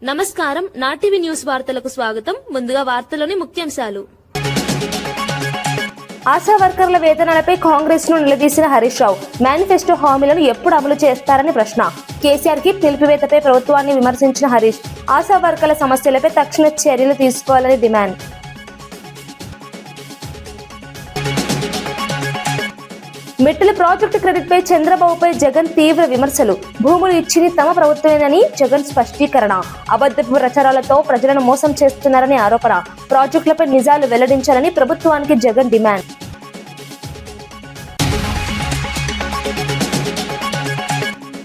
నమస్కారం, నాటివి న్యూస్ వార్తలకు స్వాగతం. ముందుగా వార్తలోని ముఖ్యాంశాలు. ఆశా వర్కర్ల వేతనాలపై కాంగ్రెస్ ను నిలదీసిన హరీష్ రావు. మేనిఫెస్టో హామీలను ఎప్పుడు అమలు చేస్తారని ప్రశ్న. కేసీఆర్ కి నిలిపివేతపై ప్రభుత్వాన్ని విమర్శించిన హరీష్. ఆశా వర్కర్ల సమస్యలపై తక్షణ చర్యలు తీసుకోవాలని డిమాండ్. మిట్టల ప్రాజెక్టు క్రెడిట్ పై చంద్రబాబుపై జగన్ తీవ్ర విమర్శలు. భూములు ఇచ్చింది తమ ప్రభుత్వమేనని జగన్ స్పష్టీకరణ. అబద్ధపు ప్రచారాలతో ప్రజలను మోసం చేస్తున్నారని ఆరోపణ. ప్రాజెక్టులపై నిజాలు వెల్లడించాలని ప్రభుత్వానికి జగన్ డిమాండ్.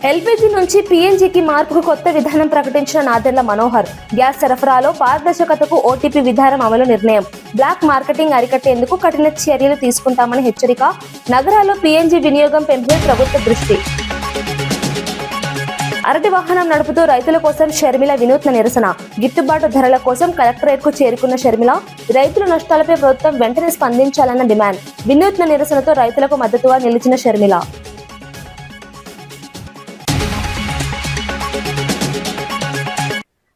ఎల్పీజీ నుంచి పీఎన్జీకి మార్పుకు కొత్త విధానం ప్రకటించిన నాదెండ్ల మనోహర్. గ్యాస్ సరఫరాలో పారదర్శకతకు ఓటీపీ విధానం అమలు నిర్ణయం. బ్లాక్ మార్కెటింగ్ అరికట్టేందుకు కఠిన చర్యలు తీసుకుంటామని హెచ్చరిక. నగరాల్లో పీఎన్జీ వినియోగం పెంపే ప్రభుత్వ దృష్టి. అరటి వాహనం నడుపుతూ రైతుల కోసం షర్మిల వినూత్న నిరసన. గిట్టుబాటు ధరల కోసం కలెక్టరేట్ కు చేరుకున్న షర్మిల రైతుల నష్టాలపై ప్రభుత్వం వెంటనే స్పందించాలన్న డిమాండ్. వినూత్న నిరసనతో రైతులకు మద్దతుగా నిలిచిన షర్మిల.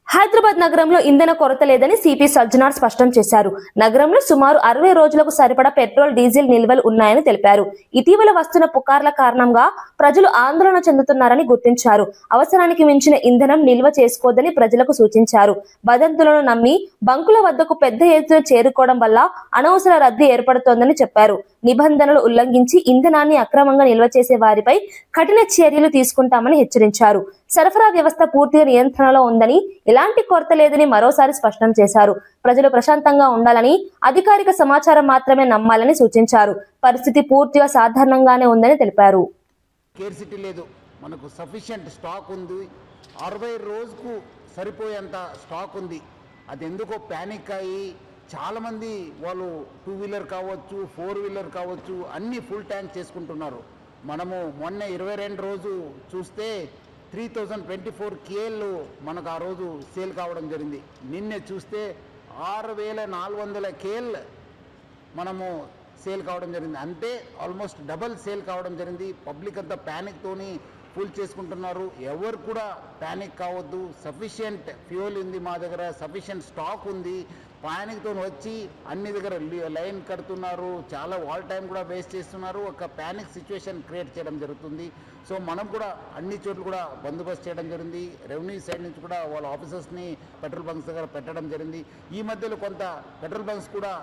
హైదరాబాద్ నగరంలో ఇంధన కొరత లేదని సిపి సజ్జనార్ స్పష్టం చేశారు. నగరంలో సుమారు 60 రోజులకు సరిపడా పెట్రోల్, డీజిల్ నిల్వలు ఉన్నాయని తెలిపారు. ఇటీవల వస్తున్న పుకార్ల కారణంగా ప్రజలు ఆందోళన చెందుతున్నారని గుర్తించారు. అవసరానికి మించిన ఇంధనం నిల్వ చేసుకోవద్దని ప్రజలకు సూచించారు. వదంతులను నమ్మి బంకుల వద్దకు పెద్ద ఎత్తున చేరుకోవడం వల్ల అనవసర రద్దీ ఏర్పడుతోందని చెప్పారు. నిబంధనలు ఉల్లంఘించి ఇంధనాన్ని అక్రమంగా నిల్వ చేసే వారిపై కఠిన చర్యలు తీసుకుంటామని హెచ్చరించారు. సరఫరా వ్యవస్థ పూర్తిగా నియంత్రణలో ఉందని, ఎలాంటి కొరత లేదని మరోసారి స్పష్టం చేశారు. ప్రజలు ప్రశాంతంగా ఉండాలని, అధికారిక సమాచారం మాత్రమే నమ్మాలని సూచించారు. పరిస్థితి పూర్తిగా సాధారణంగానే ఉందని తెలిపారు. స్కేర్సిటీ లేదు, మనకు సఫిషియెంట్ స్టాక్ ఉంది. 60 రోజుకు సరిపోయేంత స్టాక్ ఉంది. అది ఎందుకో ప్యానిక్ అయ్యి చాలామంది వాళ్ళు 2 వీలర్ కావచ్చు, 4 వీలర్ కావచ్చు, అన్నీ ఫుల్ ట్యాంక్ చేసుకుంటున్నారు. మనము మొన్న 22 రోజు చూస్తే 3024 కేఎల్ మనకు ఆ రోజు సేల్ కావడం జరిగింది. నిన్నే చూస్తే 6400 కేఎల్ మనము సేల్ కావడం జరిగింది. అంటే ఆల్మోస్ట్ డబల్ సేల్ కావడం జరిగింది. పబ్లిక్ అంతా ప్యానిక్తోని ఫుల్ చేసుకుంటున్నారు. ఎవరు కూడా ప్యానిక్ కావద్దు. సఫిషియెంట్ ఫ్యూయల్ ఉంది మా దగ్గర, సఫిషియెంట్ స్టాక్ ఉంది. ప్యానిక్తో వచ్చి అన్ని దగ్గర లైన్ కడుతున్నారు. చాలా వాల్ టైం కూడా వేస్ట్ చేస్తున్నారు. ఒక ప్యానిక్ సిచ్యువేషన్ క్రియేట్ చేయడం జరుగుతుంది. సో మనం కూడా అన్ని చోట్ల కూడా బందోబస్తు చేయడం జరిగింది. రెవెన్యూ సైడ్ నుంచి కూడా వాళ్ళ ఆఫీసర్స్ని పెట్రోల్ బంక్స్ దగ్గర పెట్టడం జరిగింది. ఈ మధ్యలో కొంత పెట్రోల్ బంక్స్ కూడా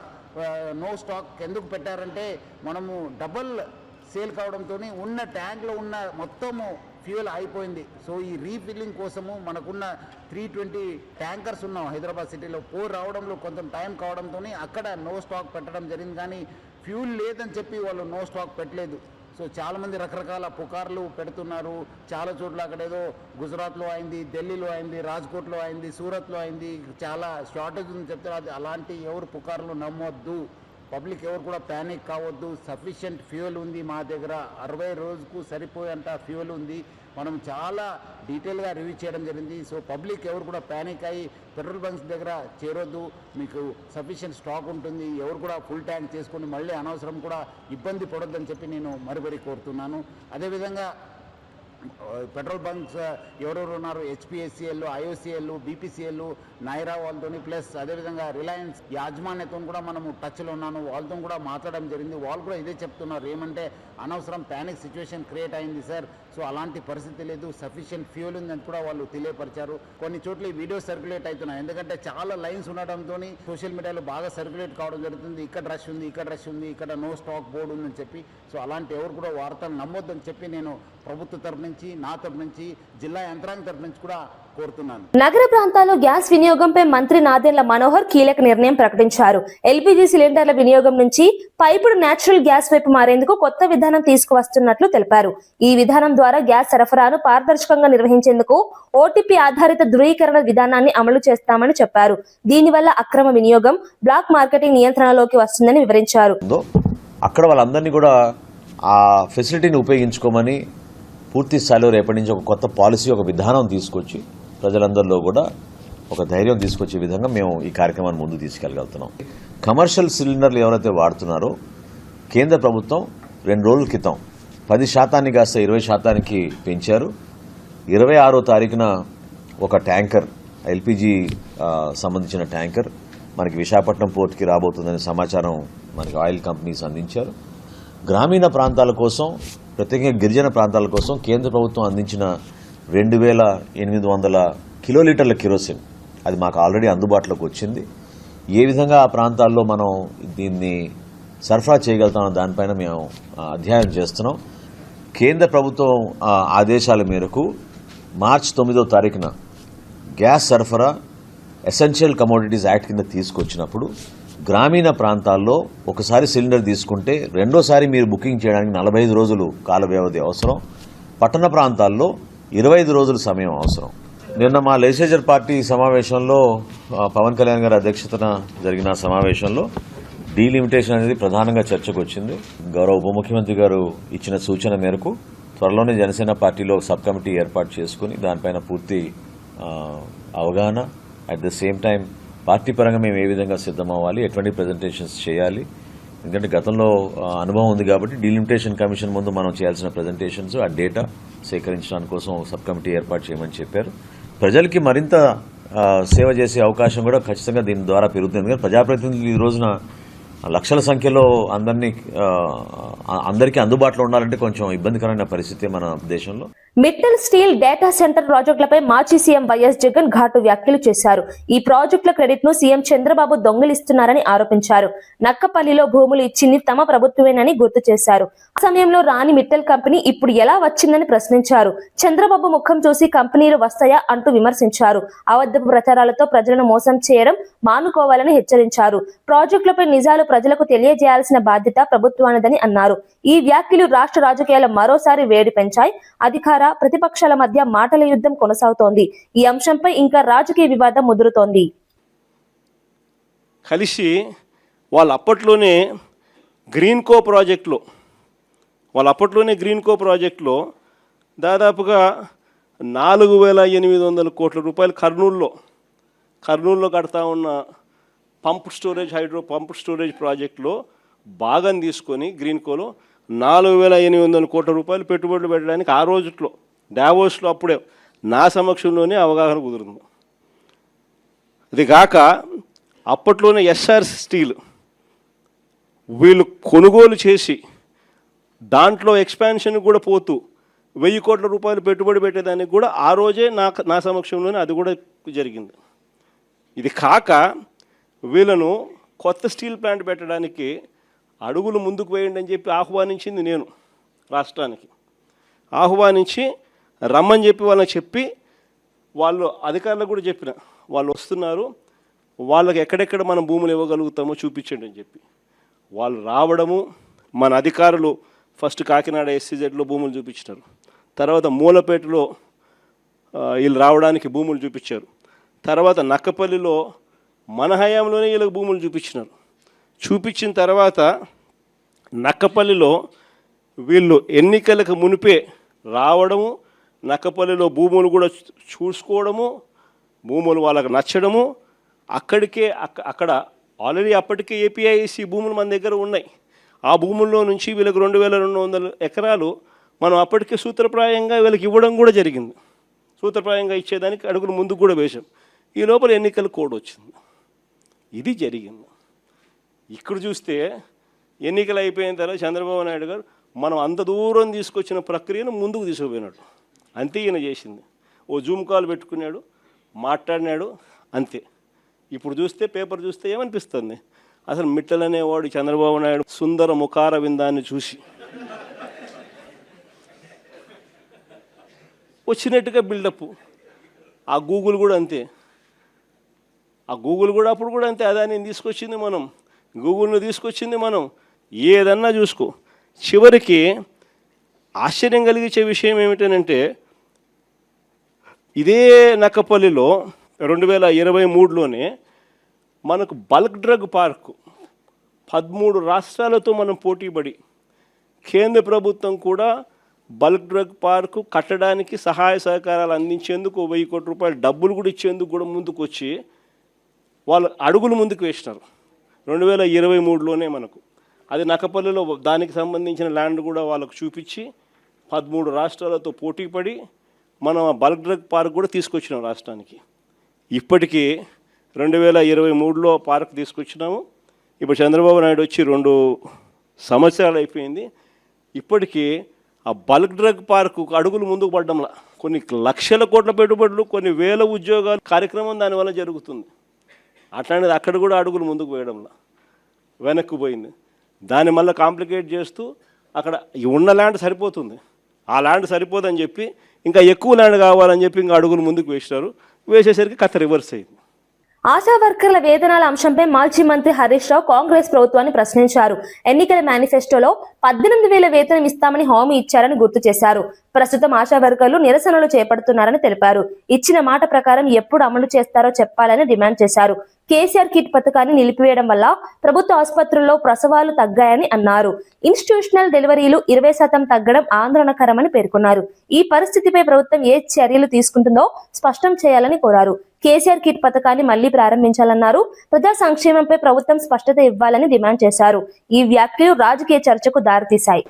నో స్టాక్ ఎందుకు పెట్టారంటే మనము డబల్ సేల్ కావడంతో ఉన్న ట్యాంక్లో ఉన్న మొత్తము ఫ్యూయల్ అయిపోయింది. సో ఈ రీఫిల్లింగ్ కోసము మనకున్న 320 ట్యాంకర్స్ ఉన్నాం హైదరాబాద్ సిటీలో. రావడంలో కొంచెం టైం కావడంతో అక్కడ నో స్టాక్ పెట్టడం జరిగింది. కానీ ఫ్యూల్ లేదని చెప్పి వాళ్ళు నో స్టాక్ పెట్టలేదు. సో చాలామంది రకరకాల పుకార్లు పెడుతున్నారు. చాలా చోట్ల అక్కడేదో గుజరాత్లో అయింది, ఢిల్లీలో అయింది, రాజ్కోట్లో అయింది, సూరత్లో అయింది, చాలా షార్టేజ్ ఉందని చెప్తారు. అలాంటి ఎవరు పుకార్లు నమ్మొద్దు. పబ్లిక్ ఎవరు కూడా ప్యానిక్ కావద్దు. సఫిషియెంట్ ఫ్యూయల్ ఉంది మా దగ్గర. 60 రోజుకు సరిపోయేంత ఫ్యూయల్ ఉంది. మనం చాలా డీటెయిల్గా రివ్యూ చేయడం జరిగింది. సో పబ్లిక్ ఎవరు కూడా ప్యానిక్ అయ్యి పెట్రోల్ బంక్స్ దగ్గర చేరొద్దు. మీకు సఫిషియెంట్ స్టాక్ ఉంటుంది. ఎవరు కూడా ఫుల్ ట్యాంక్ చేసుకొని మళ్ళీ అనవసరం కూడా ఇబ్బంది పడొద్దని చెప్పి నేను మరీ కోరుతున్నాను. అదేవిధంగా పెట్రోల్ బంక్స్ ఎవరెవరు ఉన్నారు, హెచ్పిఎస్సిఎల్, ఐఓసిఎల్, బీపీసీఎల్, నైరా వాళ్ళతో, ప్లస్ అదేవిధంగా రిలయన్స్ యాజమాన్యతో కూడా మనము టచ్లో ఉన్నాను. వాళ్ళతో కూడా మాట్లాడడం జరిగింది. వాళ్ళు కూడా ఇదే చెప్తున్నారు, ఏమంటే అనవసరం ప్యానిక్ సిచ్యువేషన్ క్రియేట్ అయింది సార్. సో అలాంటి పరిస్థితి లేదు, సఫిషియెంట్ ఫ్యూయల్ ఉందని కూడా వాళ్ళు తెలియపరిచారు. కొన్ని చోట్ల ఈ వీడియో సర్క్యులేట్ అవుతున్నాయి. ఎందుకంటే చాలా లైన్స్ ఉండడంతో సోషల్ మీడియాలో బాగా సర్క్యులేట్ కావడం జరుగుతుంది. ఇక్కడ రష్ ఉంది, ఇక్కడ రష్ ఉంది, ఇక్కడ నో స్టాక్ బోర్డు ఉందని చెప్పి. సో అలాంటి ఎవరు కూడా వార్తలు నమ్మొద్దని చెప్పి నేను ప్రభుత్వ తరఫు నుంచి, నా తరఫు నుంచి, జిల్లా యంత్రాంగం తరఫు నుంచి కూడా కోరుతున్నాను. నగర ప్రాంతాల్లో గ్యాస్ వినియోగంపై మంత్రి నాదెండ్ల మనోహర్ కీలక నిర్ణయం ప్రకటించారు. ఎల్పీజీ సిలిండర్ల వినియోగం నుంచి పైపుడు నేచురల్ గ్యాస్ వైపు మారేందుకు కొత్త విధానం తీసుకువస్తున్నట్లు తెలిపారు. ఈ విధానం ద్వారా గ్యాస్ సరఫరాను పారదర్శకంగా నిర్వహించేందుకు ఓటీపీ ఆధారిత ధృవీకరణ విధానాన్ని అమలు చేస్తామని చెప్పారు. దీనివల్ల అక్రమ వినియోగం, బ్లాక్ మార్కెటింగ్ నియంత్రణలోకి వస్తుందని వివరించారు. అక్కడ వాళ్ళందరినీ కూడా ఆ ఫెసిలిటీని ఉపయోగించుకోమని పూర్తి స్థాయిలో రేపటి నుంచి ఒక కొత్త పాలసీ, ఒక విధానం తీసుకొచ్చి ప్రజలందరిలో కూడా ఒక ధైర్యం తీసుకొచ్చే విధంగా మేము ఈ కార్యక్రమాన్ని ముందు తీసుకెళ్ళగలుగుతున్నాం. కమర్షియల్ సిలిండర్లు ఎవరైతే వాడుతున్నారో కేంద్ర ప్రభుత్వం 2 రోజుల క్రితం 10% కాస్త 20% పెంచారు. 26వ తారీఖున ఒక ట్యాంకర్ ఎల్పిజి సంబంధించిన ట్యాంకర్ మనకి విశాఖపట్నం పోర్ట్కి రాబోతుందనే సమాచారం మనకి ఆయిల్ కంపెనీస్ అందించారు. గ్రామీణ ప్రాంతాల కోసం, ప్రత్యేకంగా గిరిజన ప్రాంతాల కోసం కేంద్ర ప్రభుత్వం అందించిన 2,800 కిలోలీటర్ల కిరోసిన్ అది మాకు ఆల్రెడీ అందుబాటులోకి వచ్చింది. ఏ విధంగా ఆ ప్రాంతాల్లో మనం దీన్ని సరఫరా చేయగలుగుతామో దానిపైన మేము అధ్యయనం చేస్తున్నాం. కేంద్ర ప్రభుత్వం ఆదేశాల మేరకు మార్చి 9వ తారీఖున గ్యాస్ సరఫరా ఎసెన్షియల్ కమోడిటీస్ యాక్ట్ కింద తీసుకొచ్చినప్పుడు గ్రామీణ ప్రాంతాల్లో ఒకసారి సిలిండర్ తీసుకుంటే రెండోసారి మీరు బుకింగ్ చేయడానికి 45 రోజులు కాల వ్యవధి అవసరం. పట్టణ ప్రాంతాల్లో 25 రోజుల సమయం అవసరం. నిన్న మా లెజిస్లేచర్ పార్టీ సమావేశంలో పవన్ కళ్యాణ్ గారి అధ్యక్షతన జరిగిన సమావేశంలో డీలిమిటేషన్ అనేది ప్రధానంగా చర్చకు వచ్చింది. గౌరవ ఉప ముఖ్యమంత్రి గారు ఇచ్చిన సూచన మేరకు త్వరలోనే జనసేన పార్టీలో సబ్ కమిటీ ఏర్పాటు చేసుకుని దానిపైన పూర్తి అవగాహన, at the same time party పరంగా మేము ఏ విధంగా సిద్ధమవ్వాలి, ఎటువంటి ప్రజెంటేషన్స్ చేయాలి, ఎందుకంటే గతంలో అనుభవం ఉంది కాబట్టి డీలిమిటేషన్ కమిషన్ ముందు మనం చేయాల్సిన ప్రజెంటేషన్స్, ఆ డేటా సేకరించడానికి కోసం సబ్ కమిటీ ఏర్పాటు చేయమని చెప్పారు. ప్రజలకి మరింత సేవ చేసే అవకాశం కూడా ఖచ్చితంగా దీని ద్వారా పెరుగుతుంది. ఎందుకంటే ప్రజాప్రతినిధులు ఈ రోజున లక్షల సంఖ్యలో అందరికీ అందుబాటులో ఉండాలంటే కొంచెం ఇబ్బందికరమైన పరిస్థితి మన దేశంలో. మిట్టల్ స్టీల్ డేటా సెంటర్ ప్రాజెక్టులపై మాజీ సీఎం వైఎస్ జగన్ ఘాటు వ్యాఖ్యలు చేశారు. ఈ ప్రాజెక్టుల క్రెడిట్ ను సీఎం చంద్రబాబు దొంగిలిస్తున్నారని ఆరోపించారు. నక్కపల్లిలో భూములు ఇచ్చింది తమ ప్రభుత్వమేనని గుర్తు చేశారు. ఆ సమయంలో రాని మిట్టల్ కంపెనీ ఇప్పుడు ఎలా వచ్చిందని ప్రశ్నించారు. చంద్రబాబు ముఖం చూసి కంపెనీలు వస్తాయా అంటూ విమర్శించారు. అబద్ధపు ప్రచారాలతో ప్రజలను మోసం చేయడం మానుకోవాలని హెచ్చరించారు. ప్రాజెక్టులపై నిజాలు ప్రజలకు తెలియజేయాల్సిన బాధ్యత ప్రభుత్వానిదని అన్నారు. ఈ వ్యాఖ్యలు రాష్ట్ర రాజకీయాల మరోసారి వేడి పెంచాయి. అధికార ప్రతిపక్షాల మధ్య మాటల యుద్ధం కొనసాగుతోంది. ఈ అంశంపై ఇంకా రాజకీయ వివాదం ముదురుతోంది. కలిసి వాళ్ళు అప్పట్లోనే గ్రీన్కో ప్రాజెక్టులో దాదాపుగా 4,800 కోట్ల రూపాయలు కర్నూలులో కడతా ఉన్న పంప్ స్టోరేజ్ ప్రాజెక్టులో భాగం తీసుకొని గ్రీన్కోలో 4,800 కోట్ల రూపాయలు పెట్టుబడులు పెట్టడానికి ఆ రోజుట్లో డావోస్లో అప్పుడే నా సమక్షంలోనే అవగాహన కుదురుంది. అది కాక అప్పట్లోనే ఎస్ఆర్ స్టీల్ వీళ్ళు కొనుగోలు చేసి దాంట్లో ఎక్స్పాన్షన్ కూడా పోతూ 1,000 కోట్ల రూపాయలు పెట్టుబడి పెట్టేదానికి కూడా ఆ రోజే నా సమక్షంలోనే అది కూడా జరిగింది. ఇది కాక వీళ్ళను కొత్త స్టీల్ ప్లాంట్ పెట్టడానికి అడుగులు ముందుకు వేయండి అని చెప్పి ఆహ్వానించింది నేను. రాష్ట్రానికి ఆహ్వానించి రమ్మని చెప్పి వాళ్ళకి చెప్పి వాళ్ళు అధికారులకు కూడా చెప్పిన వాళ్ళు వస్తున్నారు, వాళ్ళకి ఎక్కడెక్కడ మనం భూములు ఇవ్వగలుగుతామో చూపించండి అని చెప్పి వాళ్ళు రావడము, మన అధికారులు ఫస్ట్ కాకినాడ SCZలో భూములు చూపించినారు, తర్వాత మూలపేటలో వీళ్ళు రావడానికి భూములు చూపించారు, తర్వాత నక్కపల్లిలో మన హయాంలోనే వీళ్ళకి భూములు చూపించినారు. చూపించిన తర్వాత నక్కపల్లిలో వీళ్ళు ఎన్నికలకు మునిపే రావడము, నక్కపల్లిలో భూములు కూడా చూసుకోవడము, భూములు వాళ్ళకు నచ్చడము, అక్కడ ఆల్రెడీ అప్పటికే APIC భూములు మన దగ్గర ఉన్నాయి. ఆ భూముల్లో నుంచి వీళ్ళకి 2,200 ఎకరాలు మనం అప్పటికే సూత్రప్రాయంగా వీళ్ళకి ఇవ్వడం కూడా జరిగింది. సూత్రప్రాయంగా ఇచ్చేదానికి అడుగులు ముందుకు కూడా వేశాం. ఈ లోపల ఎన్నికల కోడ్ వచ్చింది. ఇది జరిగింది. ఇక్కడ చూస్తే ఎన్నికలు అయిపోయిన తర్వాత చంద్రబాబు నాయుడు గారు మనం అంత దూరం తీసుకొచ్చిన ప్రక్రియను ముందుకు తీసుకుపోయినాడు. అంతే ఈయన చేసింది. ఓ జూమ్ కాల్ పెట్టుకున్నాడు, మాట్లాడినాడు, అంతే. ఇప్పుడు చూస్తే పేపర్ చూస్తే ఏమనిపిస్తుంది, అసలు మిట్టల్ అనేవాడు చంద్రబాబు నాయుడు సుందర ముఖార విందాన్ని చూసి వచ్చినట్టుగా బిల్డప్. ఆ గూగుల్ కూడా అంతే. అప్పుడు కూడా అంతే. అదాన్ని తీసుకొచ్చింది మనం, గూగుల్ని తీసుకొచ్చింది మనం. ఏదన్నా చూసుకో. చివరికి ఆశ్చర్యం కలిగించే విషయం ఏమిటనంటే ఇదే నక్కపల్లిలో 2023లోనే మనకు బల్క్ డ్రగ్ పార్కు 13 రాష్ట్రాలతో మనం పోటీపడి కేంద్ర ప్రభుత్వం కూడా బల్క్ డ్రగ్ పార్కు కట్టడానికి సహాయ సహకారాలు అందించేందుకు 1,000 కోట్ల రూపాయలు డబ్బులు కూడా ఇచ్చేందుకు కూడా ముందుకు వచ్చి వాళ్ళు అడుగులు ముందుకు వేసినారు 2023లోనే. మనకు అది నక్కపల్లిలో దానికి సంబంధించిన ల్యాండ్ కూడా వాళ్ళకు చూపించి 13 రాష్ట్రాలతో పోటీపడి మనం బల్క్ డ్రగ్ పార్క్ కూడా తీసుకొచ్చినాం రాష్ట్రానికి. ఇప్పటికీ 2023లో పార్క్ తీసుకొచ్చినాము. ఇప్పుడు చంద్రబాబు నాయుడు వచ్చి 2 సంవత్సరాలు అయిపోయింది. ఇప్పటికీ ఆ బల్క్ డ్రగ్ పార్కు అడుగులు ముందుకు పడ్డంలా కొన్ని లక్షల కోట్ల పెట్టుబడులు, కొన్ని వేల ఉద్యోగాలు కార్యక్రమం దానివల్ల జరుగుతుంది. అట్లాంటిది అక్కడ కూడా అడుగులు ముందుకు వేయడంలా వెనక్కి పోయింది. దాన్ని మళ్ళీ కాంప్లికేట్ చేస్తూ అక్కడ ఉన్న ల్యాండ్ సరిపోతుంది, ఆ ల్యాండ్ సరిపోదని చెప్పి ఇంకా ఎక్కువ ల్యాండ్ కావాలని చెప్పి ఇంకా అడుగులు ముందుకు వేసినారు. వేసేసరికి కథ రివర్స్ అయింది. ఆశా వర్కర్ల వేతనాల అంశంపై మాజీ మంత్రి హరీష్ రావు కాంగ్రెస్ ప్రభుత్వాన్ని ప్రశ్నించారు. ఎన్నికల మేనిఫెస్టోలో 18,000 వేతనం ఇస్తామని హామీ ఇచ్చారని గుర్తు చేశారు. ప్రస్తుతం ఆశా వర్కర్లు నిరసనలు చేపడుతున్నారని తెలిపారు. ఇచ్చిన మాట ప్రకారం ఎప్పుడు అమలు చేస్తారో చెప్పాలని డిమాండ్ చేశారు. కేసీఆర్ కిట్ పథకాన్ని నిలిపివేయడం వల్ల ప్రభుత్వ ఆసుపత్రుల్లో ప్రసవాలు తగ్గాయని అన్నారు. ఇన్స్టిట్యూషనల్ డెలివరీలు 20% తగ్గడం ఆందోళనకరమని పేర్కొన్నారు. ఈ పరిస్థితిపై ప్రభుత్వం ఏ చర్యలు తీసుకుంటుందో స్పష్టం చేయాలని కోరారు. కేసీఆర్ కిట్ పథకాన్ని మళ్లీ ప్రారంభించాలన్నారు. ప్రజా సంక్షేమంపై ప్రభుత్వం స్పష్టత ఇవ్వాలని డిమాండ్ చేశారు. ఈ వ్యాఖ్యలు రాజకీయ చర్చకు దారితీశాయి.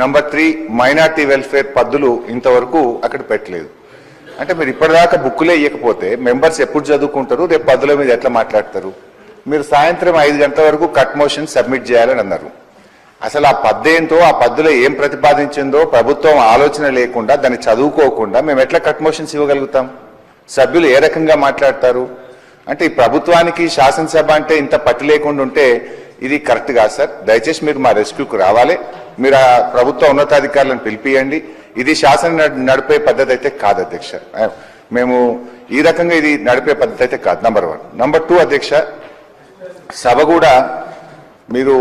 నంబర్ 3 మైనార్టీ వెల్ఫేర్ పద్దులు ఇంతవరకు అక్కడ పెట్టలేదు. అంటే మీరు ఇప్పటిదాకా బుక్కులే ఇవ్వకపోతే మెంబర్స్ ఎప్పుడు చదువుకుంటారు, రేపు పద్దుల మీద ఎట్లా మాట్లాడతారు? మీరు సాయంత్రం 5 గంటల వరకు కట్ మోషన్ సబ్మిట్ చేయాలని అన్నారు. అసలు ఆ పద్దేంతో, ఆ పద్దులో ఏం ప్రతిపాదించిందో ప్రభుత్వం ఆలోచన లేకుండా, దాన్ని చదువుకోకుండా మేము ఎట్లా కట్ మోషన్స్ ఇవ్వగలుగుతాం? సభ్యులు ఏ రకంగా మాట్లాడతారు? అంటే ఈ ప్రభుత్వానికి శాసనసభ అంటే ఇంత పట్టు లేకుండా ఉంటే ఇది కరెక్ట్ కాదు సార్. దయచేసి మీరు మా రెస్క్యూకు రావాలి. మీరు ఆ ప్రభుత్వ ఉన్నతాధికారులను పిలిపియండి. ఇది శాసనం నడిపే పద్ధతి అయితే కాదు అధ్యక్ష. మేము ఈ రకంగా ఇది నడిపే పద్ధతి అయితే కాదు. నంబర్ 1. నంబర్ 2 అధ్యక్ష, సభ కూడా మీరు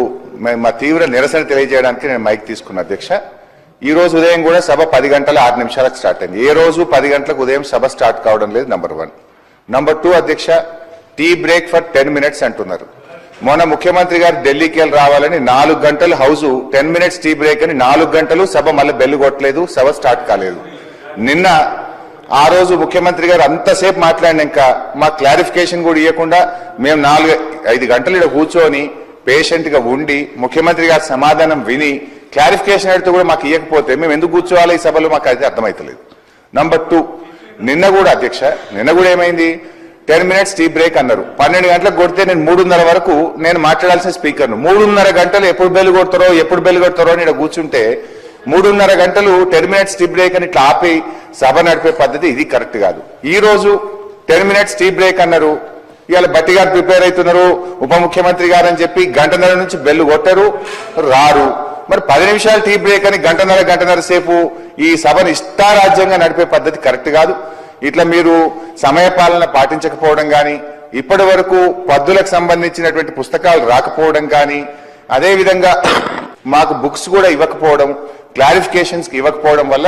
మా తీవ్ర నిరసన తెలియజేయడానికి నేను మైక్ తీసుకున్నా అధ్యక్ష. ఈ రోజు ఉదయం కూడా సభ 10 గంటల 6 నిమిషాలకు స్టార్ట్ అయింది. ఏ రోజు 10 గంటలకు ఉదయం సభ స్టార్ట్ కావడం లేదు. నంబర్ 1. నంబర్ 2 అధ్యక్ష, టీ బ్రేక్ ఫర్ 10 minutes అంటున్నారు. మొన్న ముఖ్యమంత్రి గారు ఢిల్లీకి వెళ్ళి రావాలని 4 గంటలు హౌస్ 10 minutes టీ బ్రేక్ అని 4 గంటలు సభ మళ్ళీ బెల్లు కొట్టలేదు, సభ స్టార్ట్ కాలేదు. నిన్న ఆ రోజు ముఖ్యమంత్రి గారు అంతసేపు మాట్లాడినాక మా క్లారిఫికేషన్ కూడా ఇవ్వకుండా మేము 4-5 గంటలు ఇక్కడ కూర్చొని పేషెంట్ గా ఉండి ముఖ్యమంత్రి గారి సమాధానం విని క్లారిఫికేషన్ అడిగితే కూడా మాకు ఇవ్వకపోతే మేము ఎందుకు కూర్చోవాలి ఈ సభలో, మాకు అయితే అర్థమవుతలేదు. నంబర్ 2, నిన్న కూడా అధ్యక్ష, నిన్న కూడా ఏమైంది, 10 minutes టీ బ్రేక్ అన్నారు. 12 గంటలకు కొడితే నేను 3:30 వరకు నేను మాట్లాడాల్సిన స్పీకర్ను 3:30 గంటలు ఎప్పుడు బెల్లు కొడతారో అని ఇక్కడ కూర్చుంటే 3:30 గంటలు 10 minutes టీ బ్రేక్ అని ఇట్లా ఆపి సభ నడిపే పద్ధతి ఇది కరెక్ట్ కాదు. ఈ రోజు 10 minutes టీ బ్రేక్ అన్నారు. ఇవాళ బట్టి గారు ప్రిపేర్ అవుతున్నారు, ఉప ముఖ్యమంత్రి గారు అని చెప్పి 1:30 నుంచి బెల్లు కొట్టారు, రారు. మరి 10 నిమిషాలు టీ బ్రేక్ అని 1:30 సేపు ఈ సభను ఇష్టారాజ్యంగా నడిపే పద్ధతి కరెక్ట్ కాదు. ఇట్లా మీరు సమయపాలన పాటించకపోవడం కానీ, ఇప్పటి వరకు పద్దులకు సంబంధించినటువంటి పుస్తకాలు రాకపోవడం కానీ, అదేవిధంగా మాకు బుక్స్ కూడా ఇవ్వకపోవడం, క్లారిఫికేషన్స్ ఇవ్వకపోవడం వల్ల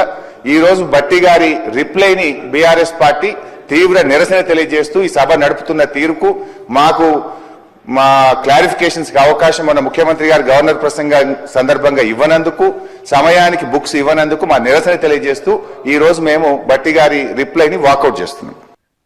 ఈ రోజు బట్టి గారి రిప్లైని బీఆర్ఎస్ పార్టీ తీవ్ర నిరసన తెలియజేస్తూ ఈ సభ నడుపుతున్న తీరుకు మాకు మా క్లారిఫికేషన్స్ కి అవకాశం మన ముఖ్యమంత్రి గారు గవర్నర్ ప్రసంగం సందర్భంగా ఇవ్వనందుకు, సమయానికి బుక్స్ ఇవ్వనందుకు మా నిరసన తెలియజేస్తూ ఈ రోజు మేము బట్టి గారి రిప్లైని వాకౌట్ చేస్తున్నాం.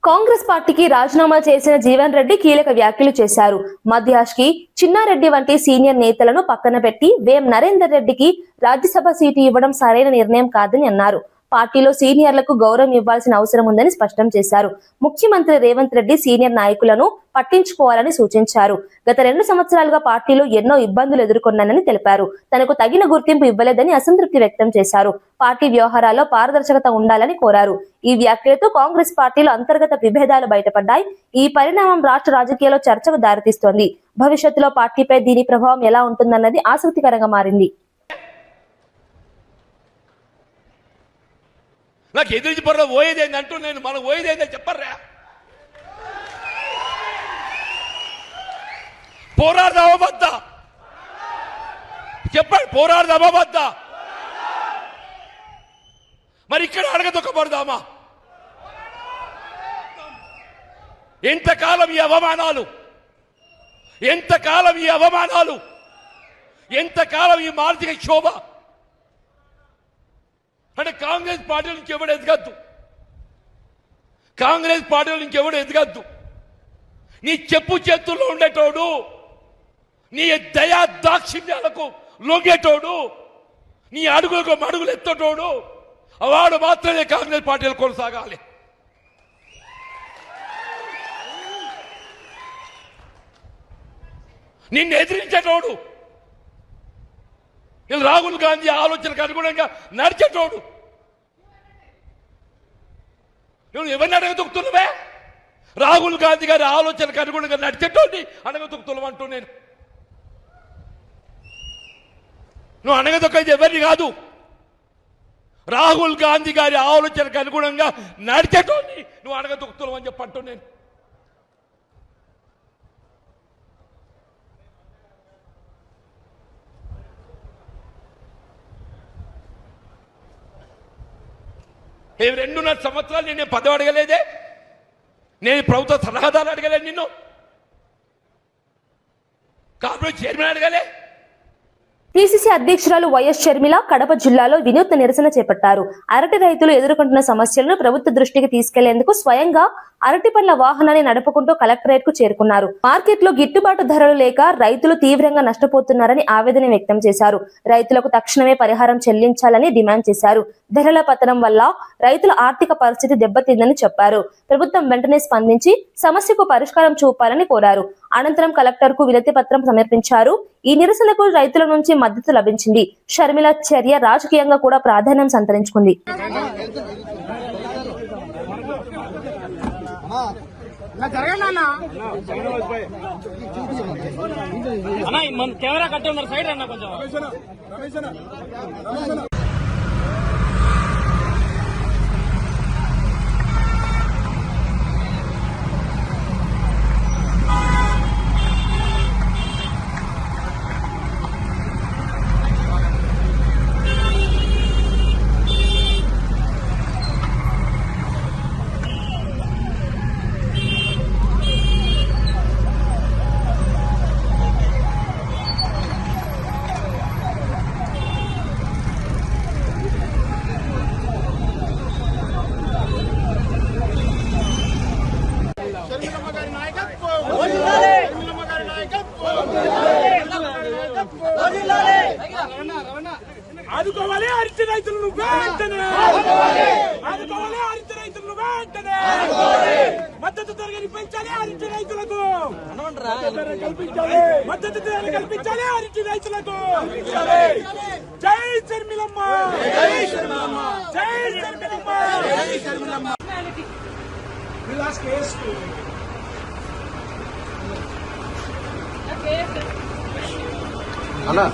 కాంగ్రెస్ పార్టీకి రాజీనామా చేసిన జీవన్ రెడ్డి కీలక వ్యాఖ్యలు చేశారు. మధ్యాష్ కి చిన్నారెడ్డి వంటి సీనియర్ నేతలను పక్కన పెట్టి వేం నరేందర్ రెడ్డికి రాజ్యసభ సీటు ఇవ్వడం సరైన నిర్ణయం కాదని అన్నారు. పార్టీలో సీనియర్లకు గౌరవం ఇవ్వాల్సిన అవసరం ఉందని స్పష్టం చేశారు. ముఖ్యమంత్రి రేవంత్ రెడ్డి సీనియర్ నాయకులను పట్టించుకోవాలని సూచించారు. గత 2 సంవత్సరాలుగా పార్టీలో ఎన్నో ఇబ్బందులు ఎదుర్కొన్నానని తెలిపారు. తనకు తగిన గుర్తింపు ఇవ్వలేదని అసంతృప్తి వ్యక్తం చేశారు. పార్టీ వ్యవహారాల్లో పారదర్శకత ఉండాలని కోరారు. ఈ వ్యాఖ్యలతో కాంగ్రెస్ పార్టీలో అంతర్గత విభేదాలు బయటపడ్డాయి. ఈ పరిణామం రాష్ట్ర రాజకీయాల్లో చర్చకు దారితీస్తోంది. భవిష్యత్తులో పార్టీపై దీని ప్రభావం ఎలా ఉంటుందన్నది ఆసక్తికరంగా మారింది. నాకు ఎదురు పర్లో పోయేదేంది అంటూ నేను మనం పోయేదేందని చెప్పర్రా, పోరాడదామా వద్దా చెప్పండి, పోరాడదామా వద్దా? మరి ఇక్కడ అడగదొక్కబడదామా? ఎంతకాలం ఈ అవమానాలు, ఎంతకాలం ఈ అవమానాలు, ఎంతకాలం ఈ మానసిక క్షోభ? అంటే కాంగ్రెస్ పార్టీ నుంచి ఎవడు ఎదగద్దు, కాంగ్రెస్ పార్టీ నుంచి ఎవడు ఎదగద్దు. నీ చెప్పు చేతుల్లో ఉండేటోడు, నీ దయా దాక్షిణ్యాలకు లొంగేటోడు, నీ అడుగులకు మడుగులు ఎత్తటోడు, వాడు మాత్రమే కాంగ్రెస్ పార్టీలో కొనసాగాలి. నిన్ను ఎదిరించేటోడు, వీళ్ళు రాహుల్ గాంధీ ఆలోచనకు అనుగుణంగా నడిచేటోడు. నువ్వు ఎవరిని అడగదొక్కుతున్నావే? రాహుల్ గాంధీ గారి ఆలోచనకు అనుగుణంగా నడిచేటోడిని అడగదొక్కుతున్నావు అంటూ నేను. నువ్వు అడగదొక్కేది ఎవరిని కాదు, రాహుల్ గాంధీ గారి ఆలోచనకు అనుగుణంగా నడిచేటోడిని నువ్వు అడగదొక్కుతున్నావు అని చెప్పంటూ నేను. ఏ 2.5 సంవత్సరాలు నేను పదవి అడగలేదే, నేను ప్రభుత్వ సలహాదారు అడగలేదు, నిన్ను కార్పొరేట్ చైర్మన్ అడగలే. పిసిసి అధ్యక్షురాలు వైఎస్ షర్మిల కడప జిల్లాలో వినూత్న నిరసన చేపట్టారు. అరటి రైతులు ఎదుర్కొంటున్న సమస్యలను ప్రభుత్వ దృష్టికి తీసుకెళ్లేందుకు స్వయంగా అరటి పండ్ల వాహనాన్ని నడుపుకుంటూ కలెక్టరేట్ కు చేరుకున్నారు. మార్కెట్ లో గిట్టుబాటు ధరలు లేక రైతులు తీవ్రంగా నష్టపోతున్నారని ఆవేదన వ్యక్తం చేశారు. రైతులకు తక్షణమే పరిహారం చెల్లించాలని డిమాండ్ చేశారు. ధరల పతనం వల్ల రైతుల ఆర్థిక పరిస్థితి దెబ్బతిందని చెప్పారు. ప్రభుత్వం వెంటనే స్పందించి సమస్యకు పరిష్కారం చూపాలని కోరారు. అనంతరం కలెక్టర్ కు వినతి పత్రం సమర్పించారు. ఈ నిరసనకు రైతుల నుంచి మద్దతు లభించింది. షర్మిల చర్య రాజకీయంగా కూడా ప్రాధాన్యం సంతరించుకుంది. కెమెరా కట్టి ఉన్నారు, సైడ్ అన్న కొంచెం. ఆదుకోవాలి అరటి రైతులను వెంటనే, ఆదుకోవాలి అరటి రైతులను వెంటనే, మద్దతు ధరని పెంచాలి అరటి రైతులకు, మద్దతు ధర కల్పించాలి అరటి రైతులకు. జై షర్మిలమ్మ, జై షర్మిలమ్మ, జై షర్మిలమ్మ, జై షర్మిలమ్మ. అన్నా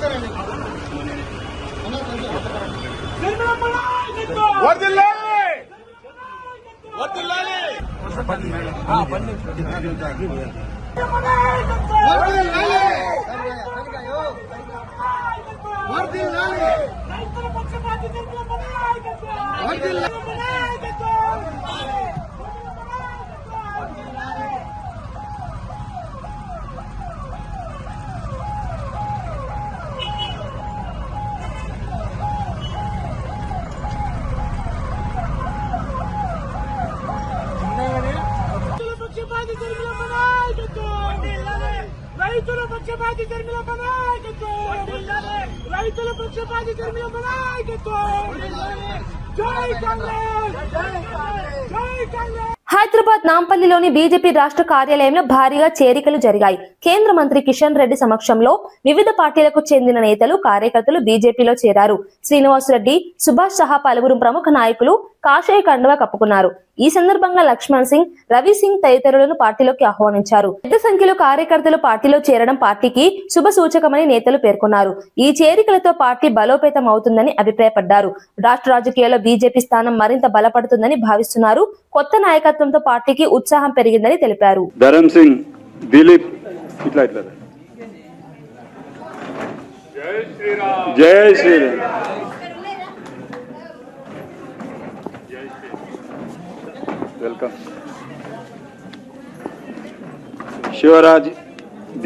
రైతుల పక్షపాతి షర్మిలమ్మ నాయకత్వం, రైతుల పక్షపాతి షర్మిలమ్మ నాయకత్వం. జై కాంగ్రెస్, జై కాంగ్రెస్. హైదరాబాద్ నాంపల్లిలోని బీజేపీ రాష్ట్ర కార్యాలయంలో భారీగా చేరికలు జరిగాయి. కేంద్ర మంత్రి కిషన్ రెడ్డి సమక్షంలో వివిధ పార్టీలకు చెందిన నేతలు, కార్యకర్తలు బీజేపీలో చేరారు. శ్రీనివాస్ రెడ్డి, సుభాష్ సహా పలువురు ప్రముఖ నాయకులు కాషాయ కండువా కప్పుకున్నారు. ఈ సందర్భంగా లక్ష్మణ్ సింగ్, రవి సింగ్ తదితరులను పార్టీలోకి ఆహ్వానించారు. పెద్ద సంఖ్యలో కార్యకర్తలు పార్టీలో చేరడం పార్టీకి శుభ సూచకమని నేతలు పేర్కొన్నారు. ఈ చేరికలతో పార్టీ బలోపేతం అవుతుందని అభిప్రాయపడ్డారు. రాష్ట్ర రాజకీయాల్లో బీజేపీ స్థానం మరింత బలపడుతుందని భావిస్తున్నారు. కొత్త నాయకత్వంతో పార్టీకి ఉత్సాహం పెరిగిందని తెలిపారు. ధరమ్ సింగ్, దిలీప్, ఇట్లా ఇట్లా. జై శ్రీరామ్. వెల్కమ్. శివరాజ్,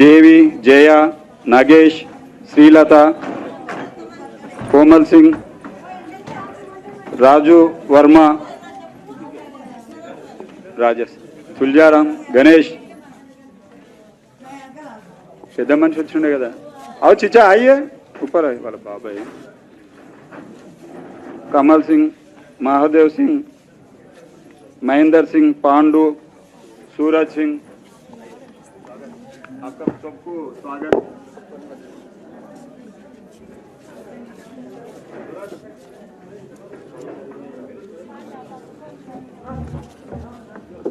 దేవి, జయ, నాగేష్, శ్రీలత, కోమల్ సింగ్, రాజు వర్మ, రాజేష్, తుల్జారాం, గణేష్. పెద్ద మనిషి వచ్చిండే కదా. అవు చిచ్చా అయ్యే ऊपर है वाला बाबा है. कमल सिंह, महादेव सिंह, महेंद्र सिंह, पांडु, सूरज सिंह, అక్కడ చొక్కు స్వాగత్.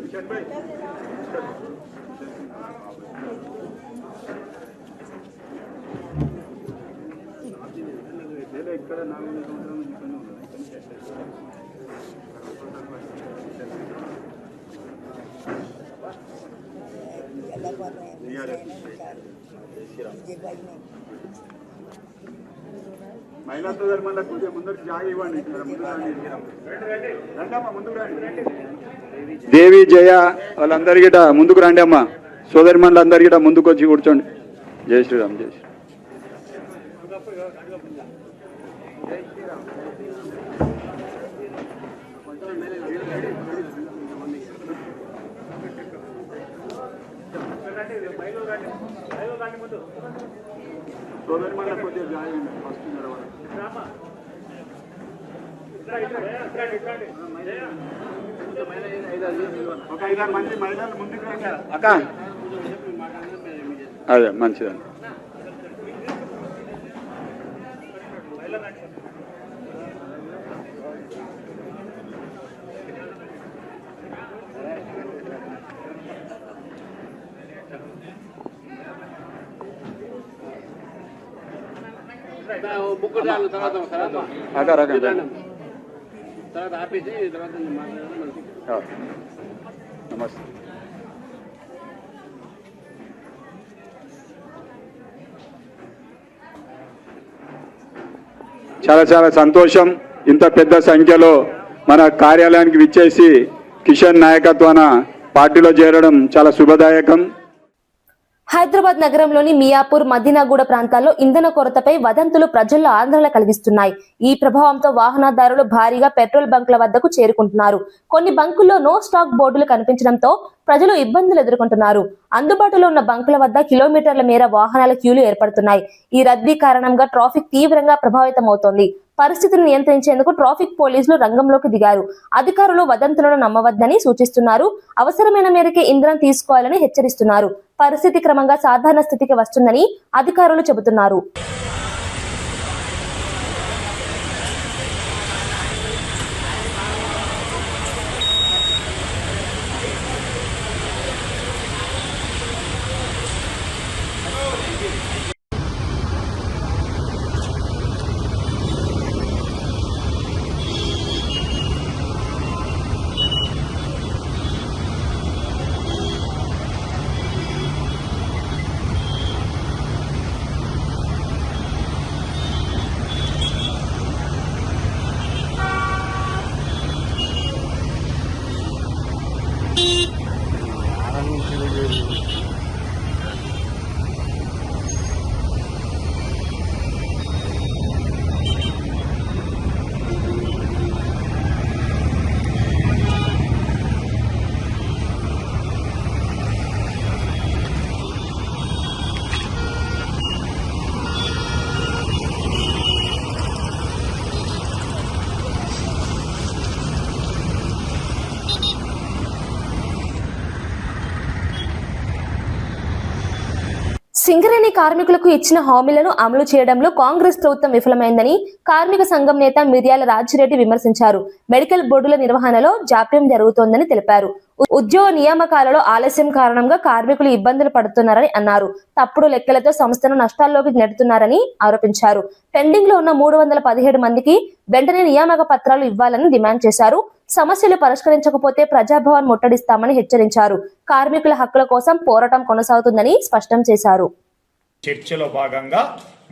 కిషన్ భాయ్ ఇక్కడ 4 సంవత్సరాల నుంచి ఇక్కడనే ఉన్నాను. మహిళా సోదరు మళ్ళీ కొద్దిగా ముందరికి జాగా ఇవ్వండి. రండమ్మా ముందుకు రండి. దేవి జయ వాళ్ళందరి గిట ముందుకు రండి అమ్మా. సోదరి మండలి అందరి గిట ముందుకు వచ్చి కూర్చోండి. జై శ్రీరామ్. జై శ్రీరామ్. సోదరి మండలి కొద్దిగా జాగా ఇవ్వండి. ఫస్ట్ ఒక 5-6 మంది మహిళలు ముందుకు రండి అక్క. అదే మంచిదండి. అక్క రకండి. నమస్తే. చాలా చాలా సంతోషం. ఇంత పెద్ద సంఖ్యలో మన కార్యాలయానికి విచ్చేసి కిషన్ నాయకత్వాన పార్టీలో చేరడం చాలా శుభదాయకం. హైదరాబాద్ నగరంలోని మియాపూర్, మదీనాగూడ ప్రాంతాల్లో ఇంధన కొరతపై వదంతులు ప్రజల్లో ఆందోళన కలిగిస్తున్నాయి. ఈ ప్రభావంతో వాహనదారులు భారీగా పెట్రోల్ బంకుల వద్దకు చేరుకుంటున్నారు. కొన్ని బంకుల్లో నో స్టాక్ బోర్డులు కనిపించడంతో ప్రజలు ఇబ్బందులు ఎదుర్కొంటున్నారు. అందుబాటులో ఉన్న బంకుల వద్ద కిలోమీటర్ల మేర వాహనాల క్యూలు ఏర్పడుతున్నాయి. ఈ రద్దీ కారణంగా ట్రాఫిక్ తీవ్రంగా ప్రభావితమవుతోంది. పరిస్థితిని నియంత్రించేందుకు ట్రాఫిక్ పోలీసులు రంగంలోకి దిగారు. అధికారులు వదంతులను నమ్మవద్దని సూచిస్తున్నారు. అవసరమైన మేరకే ఇంధనం తీసుకోవాలని హెచ్చరిస్తున్నారు. పరిస్థితి క్రమంగా సాధారణ స్థితికి వస్తుందని అధికారులు చెబుతున్నారు. సింగరేణి కార్మికులకు ఇచ్చిన హామీలను అమలు చేయడంలో కాంగ్రెస్ ప్రభుత్వం విఫలమైందని కార్మిక సంఘం నేత మిర్యాల రాజిరెడ్డి విమర్శించారు. మెడికల్ బోర్డుల నిర్వహణలో జాప్యం జరుగుతోందని తెలిపారు. ఉద్యోగ నియామకాలలో ఆలస్యం కారణంగా కార్మికులు ఇబ్బందులు పడుతున్నారని అన్నారు. తప్పుడు లెక్కలతో సంస్థను నష్టాల్లోకి నెడుతున్నారని ఆరోపించారు. పెండింగ్ లో ఉన్న 317 మందికి వెంటనే నియామక పత్రాలు ఇవ్వాలని డిమాండ్ చేశారు. సమస్యలు పరిష్కరించకపోతే ప్రజాభవన్ ముట్టడిస్తామని హెచ్చరించారు. కార్మికుల హక్కుల కోసం పోరాటం కొనసాగుతుందని స్పష్టం చేశారు. చర్చలో భాగంగా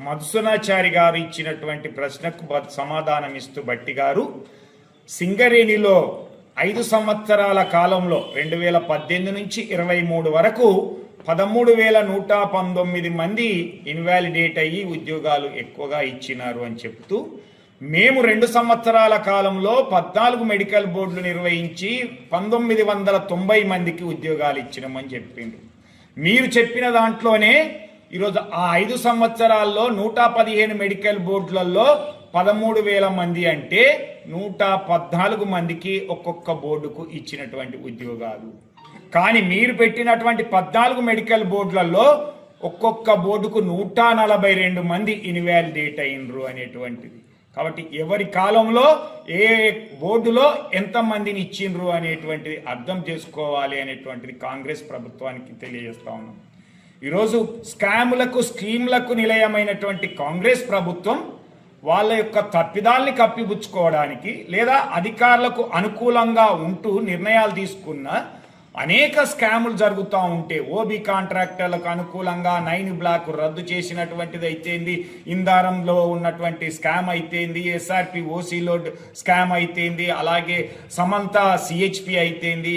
మధుసూనాచారి గారు ఇచ్చినటువంటి ప్రశ్నకు సమాధానం ఇస్తూ భట్టి గారు సింగరేణిలో 5 సంవత్సరాల కాలంలో 2018 నుంచి 23 వరకు 13,119 మంది ఇన్వాలిడేట్ అయ్యి ఉద్యోగాలు ఎక్కువగా ఇచ్చినారు అని చెప్తూ, మేము 2 సంవత్సరాల కాలంలో 14 మెడికల్ బోర్డులు నిర్వహించి 1990 మందికి ఉద్యోగాలు ఇచ్చినామని చెప్పిండు. మీరు చెప్పిన దాంట్లోనే ఈరోజు ఆ 5 సంవత్సరాల్లో 115 మెడికల్ బోర్డులలో 13,000 మంది అంటే 114 మందికి ఒక్కొక్క బోర్డుకు ఇచ్చినటువంటి ఉద్యోగాలు. కానీ మీరు పెట్టినటువంటి 14 మెడికల్ బోర్డులలో ఒక్కొక్క బోర్డుకు 142 మంది ఇన్వాలిడేట్ అయినరు అనేటువంటిది. కాబట్టి ఎవరి కాలంలో ఏ బోర్డులో ఎంతమందిని ఇచ్చిండ్రు అనేటువంటిది అర్థం చేసుకోవాలి అనేటువంటిది కాంగ్రెస్ ప్రభుత్వానికి తెలియజేస్తా ఉన్నాం. ఈరోజు స్కాములకు స్కీములకు నిలయమైనటువంటి కాంగ్రెస్ ప్రభుత్వం వాళ్ళ యొక్క తప్పిదాల్ని కప్పిపుచ్చుకోవడానికి లేదా అధికారులకు అనుకూలంగా ఉంటూ నిర్ణయాలు తీసుకున్న అనేక స్కాములు జరుగుతూ ఉంటే ఓబీ కాంట్రాక్టర్లకు అనుకూలంగా 9 బ్లాక్ రద్దు చేసినటువంటిది అయితేంది, ఇందారంలో ఉన్నటువంటి స్కామ్ అయితేంది, ఎస్ఆర్పి ఓసీలో స్కామ్ అయితేంది, అలాగే సమంత సిహెచ్పి అయితేంది,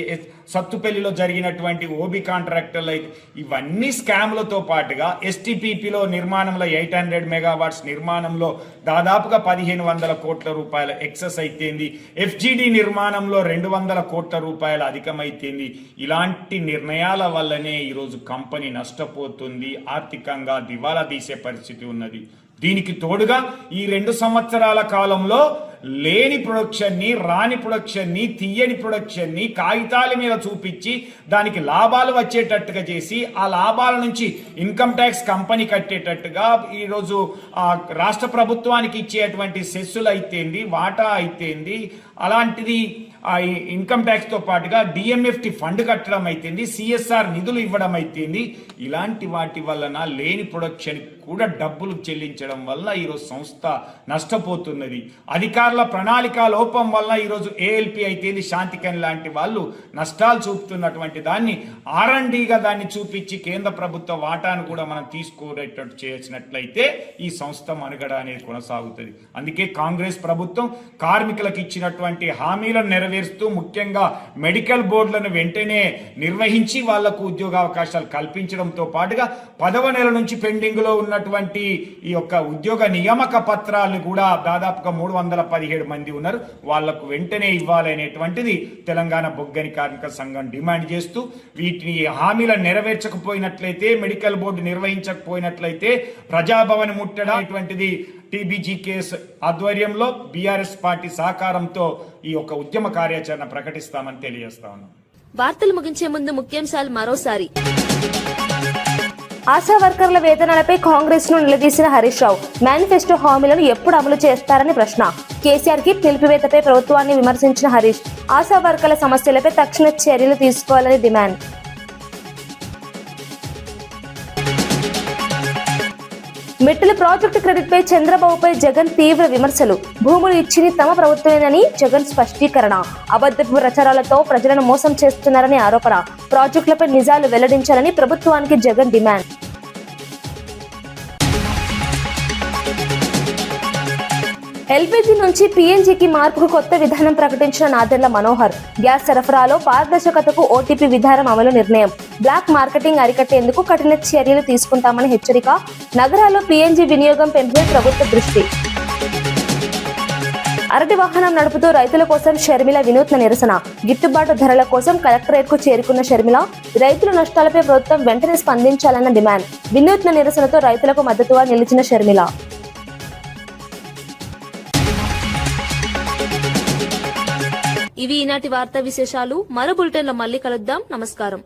సత్తుపల్లిలో జరిగినటువంటి ఓబీ కాంట్రాక్టర్లు అయితే ఇవన్నీ స్కామ్లతో పాటుగా ఎస్టీపీపీలో నిర్మాణంలో 800 మెగావాట్స్ నిర్మాణంలో దాదాపుగా 1500 కోట్ల రూపాయల ఎక్సెస్ అయితేంది, ఎఫ్జిడి నిర్మాణంలో 200 కోట్ల రూపాయల అధికమైతేంది. ఇలాంటి నిర్ణయాల వల్లనే ఈరోజు కంపెనీ నష్టపోతుంది, ఆర్థికంగా దివాలా తీసే పరిస్థితి ఉన్నది. దీనికి తోడుగా ఈ 2 సంవత్సరాల కాలంలో లేని ప్రొడక్షన్ని, రాని ప్రొడక్షన్ని, తీయని ప్రొడక్షన్ని కాగితాల మీద చూపించి దానికి లాభాలు వచ్చేటట్టుగా చేసి ఆ లాభాల నుంచి ఇన్కమ్ ట్యాక్స్ కంపెనీ కట్టేటట్టుగా ఈరోజు రాష్ట్ర ప్రభుత్వానికి ఇచ్చేటువంటి సెస్సులు అయితేంది, వాటా అయితేంది, అలాంటిది ఇన్కమ్ ట్యాక్స్తో పాటుగా డిఎంఎఫ్టి ఫండ్ కట్టడం అయితేంది, సిఎస్ఆర్ నిధులు ఇవ్వడం అయితేంది. ఇలాంటి వాటి వలన లేని ప్రొడక్షన్ కూడా డబ్బులు చెల్లించడం వల్ల ఈరోజు సంస్థ నష్టపోతున్నది. అధికారుల ప్రణాళిక లోపం వల్ల ఈరోజు ఏఎల్పి అయితేంది, శాంతికన్ లాంటి వాళ్ళు నష్టాలు చూపుతున్నటువంటి దాన్ని R&Dగా దాన్ని చూపించి కేంద్ర ప్రభుత్వ వాటాను కూడా మనం తీసుకోరేటట్టు చేసినట్లయితే ఈ సంస్థ మనుగడ అనేది కొనసాగుతుంది. అందుకే కాంగ్రెస్ ప్రభుత్వం కార్మికులకు ఇచ్చినటువంటి హామీలను నెరవేరుస్తూ ముఖ్యంగా మెడికల్ బోర్డులను వెంటనే నిర్వహించి వాళ్లకు ఉద్యోగావకాశాలు కల్పించడంతో పాటుగా 10వ నెల నుంచి పెండింగ్ లో ఉన్నటువంటి ఈ యొక్క ఉద్యోగ నియామక పత్రాలు కూడా దాదాపుగా 317 మంది ఉన్నారు, వాళ్లకు వెంటనే ఇవ్వాలనేటువంటిది తెలంగాణ బొగ్గని కార్మిక సంఘం డిమాండ్ చేస్తూ వీటిని హామీలను నెరవేర్చకపోయినట్లయితే, మెడికల్ బోర్డు నిర్వహించకపోయినట్లయితే ప్రజాభవన్ ముట్టడటువంటిది TBGKS ఆధ్వర్యంలో బీఆర్ఎస్ పార్టీ సహకారంతో ఈ యొక్క ఉద్యమ కార్యాచరణ ప్రకటిస్తామని తెలియజేస్తా ఉన్నాం. వార్తలు ముగించే ముందు ముఖ్యాంశాలు మరోసారి. ఆశా వర్కర్ల వేతనాలపై కాంగ్రెస్ ను నిలదీసిన హరీష్ రావు. మేనిఫెస్టో హామీలను ఎప్పుడు అమలు చేస్తారని ప్రశ్న. కేసీఆర్ కి నిలిపివేతపై ప్రభుత్వాన్ని విమర్శించిన హరీష్. ఆశా వర్కర్ల సమస్యలపై తక్షణ చర్యలు తీసుకోవాలని డిమాండ్. మిట్టల ప్రాజెక్టు క్రెడిట్ పై చంద్రబాబుపై జగన్ తీవ్ర విమర్శలు. భూములు ఇచ్చింది తమ ప్రభుత్వమేనని జగన్ స్పష్టీకరణ. అబద్ధపు ప్రచారాలతో ప్రజలను మోసం చేస్తున్నారని ఆరోపణ. ప్రాజెక్టులపై నిజాలు వెల్లడించాలని ప్రభుత్వానికి జగన్ డిమాండ్. ఎల్పీజీ నుంచి పీఎన్జీకి మార్పుకు కొత్త విధానం ప్రకటించిన నాదెండ్ల మనోహర్. గ్యాస్ సరఫరాలో పారదర్శకతకు ఓటీపీ విధానం అమలు నిర్ణయం. బ్లాక్ మార్కెటింగ్ అరికట్టేందుకు కఠిన చర్యలు తీసుకుంటామని హెచ్చరిక. నగరాల్లో పీఎన్జీ వినియోగం పెంపే ప్రభుత్వ దృష్టి. అరటి వాహనం నడుపుతూ రైతుల కోసం షర్మిల వినూత్న నిరసన. గిట్టుబాటు ధరల కోసం కలెక్టరేట్ కు చేరుకున్న షర్మిల రైతుల నష్టాలపై ప్రభుత్వం వెంటనే స్పందించాలన్న డిమాండ్. వినూత్న నిరసనతో రైతులకు మద్దతుగా నిలిచిన షర్మిల. ఇవి ఈనాటి వార్తా విశేషాలు. మరో బులెటిన్లో మళ్ళీ కలుద్దాం. నమస్కారం.